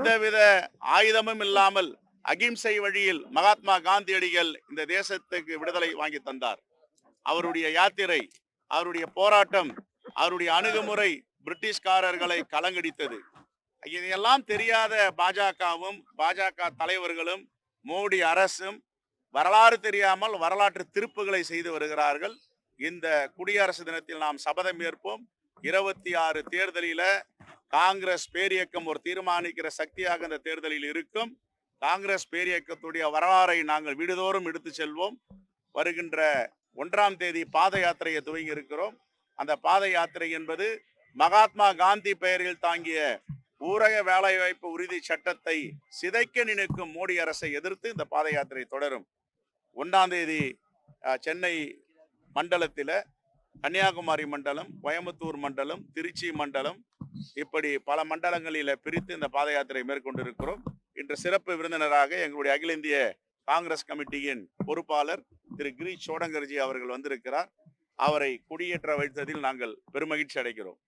எந்தவித ஆயுதமும் இல்லாமல் அகிம்சை வழியில் மகாத்மா காந்தியடிகள் இந்த தேசத்துக்கு விடுதலை வாங்கி தந்தார். அவருடைய யாத்திரை, அவருடைய போராட்டம், அவருடைய அணுகுமுறை பிரிட்டிஷ்காரர்களை கலங்கடித்தது. இதையெல்லாம் தெரியாத பாஜகவும் பாஜக தலைவர்களும் மோடி அரசும் வரலாறு தெரியாமல் வரலாற்று திருப்புகளை செய்து வருகிறார்கள். இந்த குடியரசு தினத்தில் நாம் சபதம் ஏற்போம். 26 தேர்தலில காங்கிரஸ் பேரியக்கம் ஒரு தீர்மானிக்கிற சக்தியாக இந்த தேர்தலில் இருக்கும். காங்கிரஸ் பேரியக்கத்துடைய வரலாறை நாங்கள் வீடுதோறும் எடுத்து செல்வோம். வருகின்ற 1ஆம் தேதி பாத யாத்திரையை துவங்கி இருக்கிறோம். அந்த பாத யாத்திரை என்பது மகாத்மா காந்தி பெயரில் தாங்கிய ஊரக வேலைவாய்ப்பு உறுதி சட்டத்தை சிதைக்க நினைக்கும் மோடி அரசை எதிர்த்து இந்த பாத யாத்திரை தொடரும். 1ஆம் தேதி சென்னை மண்டலத்தில், கன்னியாகுமரி மண்டலம், கோயம்புத்தூர் மண்டலம், திருச்சி மண்டலம், இப்படி பல மண்டலங்களில் பிரித்து இந்த பாத யாத்திரை மேற்கொண்டிருக்கிறோம். இன்று சிறப்பு விருந்தினராக எங்களுடைய அகில இந்திய காங்கிரஸ் கமிட்டியின் பொறுப்பாளர் திரு கிரீஷ் சோடங்கர்ஜி அவர்கள் வந்திருக்கிறார். அவரை குடியேற்ற வைத்ததில் நாங்கள் பெருமகிழ்ச்சி அடைகிறோம்.